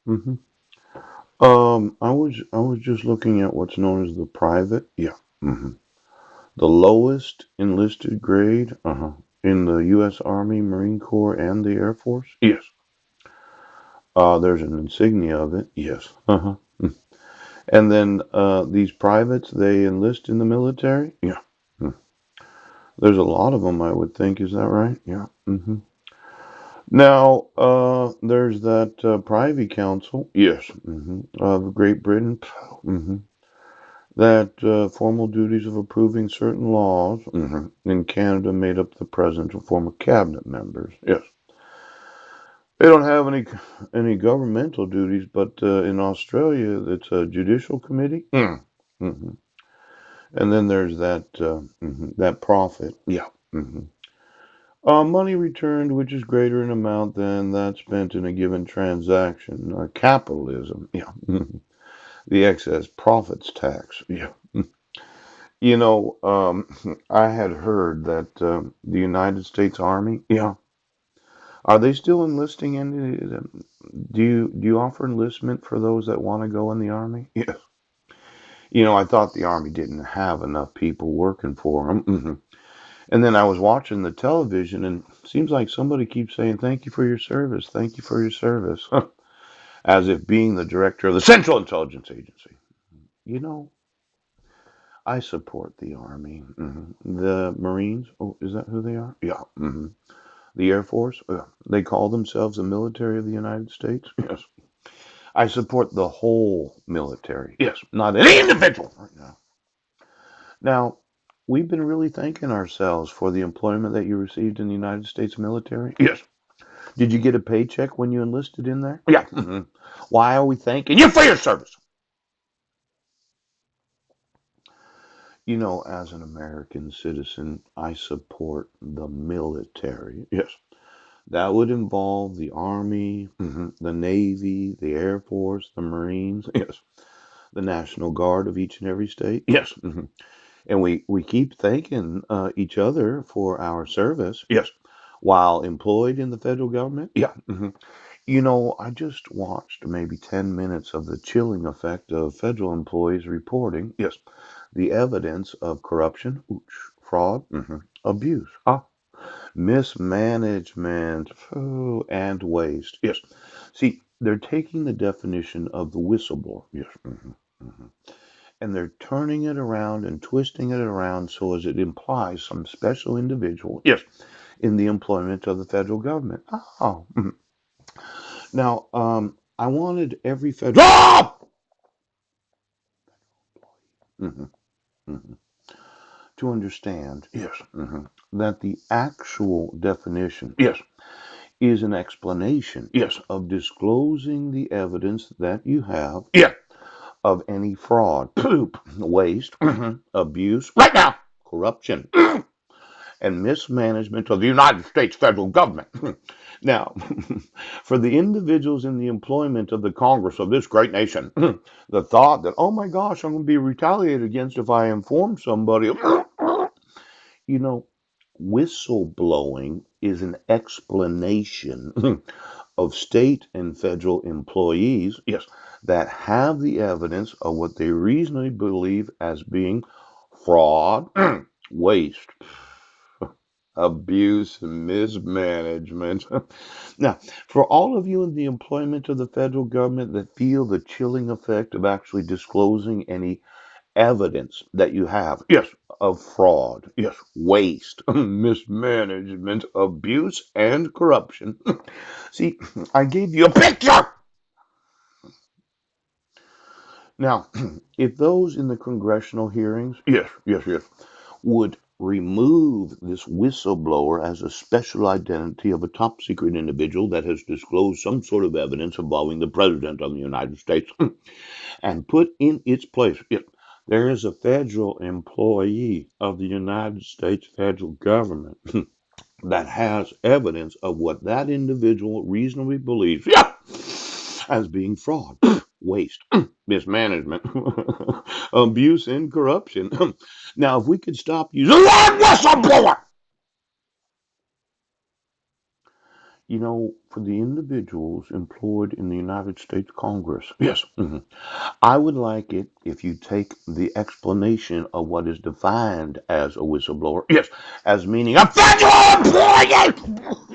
hmm I was just looking at what's known as the private. Yeah. The lowest enlisted grade. In the U.S. Army, Marine Corps, and the Air Force. Yes. There's an insignia of it. Yes. And then these privates, they enlist in the military. Yeah. Mm. There's a lot of them, I would think. Is that right? Yeah. Now, there's that Privy Council. Yes. Of Great Britain. hmm That formal duties of approving certain laws in Canada made up the president and former cabinet members. Yes. They don't have any governmental duties, but in Australia, it's a judicial committee. hmm And then there's that profit. Yeah. Money returned, which is greater in amount than that spent in a given transaction. Capitalism. Yeah. The excess profits tax. Yeah. I had heard that the United States Army. Yeah. Are they still enlisting any? Do you offer enlistment for those that want to go in the Army? Yes. I thought the Army didn't have enough people working for them. And then I was watching the television, and it seems like somebody keeps saying, "Thank you for your service. Thank you for your service," as if being the director of the Central Intelligence Agency. You know, I support the Army. The Marines. Oh, is that who they are? Yeah. The Air Force. They call themselves the military of the United States. Yes. I support the whole military. Yes. Not any individual right now. Now, we've been really thanking ourselves for the employment that you received in the United States military. Yes. Did you get a paycheck when you enlisted in there? Yeah. Why are we thanking you for your service? As an American citizen, I support the military. Yes. That would involve the Army, the Navy, the Air Force, the Marines. Yes. The National Guard of each and every state. Yes. And we keep thanking each other for our service. Yes. While employed in the federal government. Yeah. I just watched maybe 10 minutes of the chilling effect of federal employees reporting. Yes. The evidence of corruption, fraud, abuse, mismanagement, and waste. Yes. See, they're taking the definition of the whistleblower. Yes. hmm And they're turning it around and twisting it around so as it implies some special individual. Yes. In the employment of the federal government. Oh. Now, I wanted every federal. Mhm, mhm, to understand. Yes. That the actual definition. Yes. Is an explanation. Yes. Of disclosing the evidence that you have. Yeah. Of any fraud, poop, waste, abuse, right now, corruption, and mismanagement of the United States federal government. Now, for the individuals in the employment of the Congress of this great nation, the thought that, oh my gosh, I'm going to be retaliated against if I inform somebody, you know, whistleblowing is an explanation of state and federal employees, yes, that have the evidence of what they reasonably believe as being fraud, waste, abuse, and mismanagement. Now, for all of you in the employment of the federal government that feel the chilling effect of actually disclosing any evidence that you have, yes, of fraud, yes, waste, mismanagement, abuse, and corruption. See, I gave you a picture. Now, if those in the congressional hearings, yes, would remove this whistleblower as a special identity of a top secret individual that has disclosed some sort of evidence involving the President of the United States and put in its place, there is a federal employee of the United States federal government that has evidence of what that individual reasonably believes as being fraud, waste, mismanagement, abuse, and corruption. Now, if we could stop using the word whistleblower, You know, for the individuals employed in the United States Congress, yes, I would like it if you take the explanation of what is defined as a whistleblower, yes, as meaning a federal employee.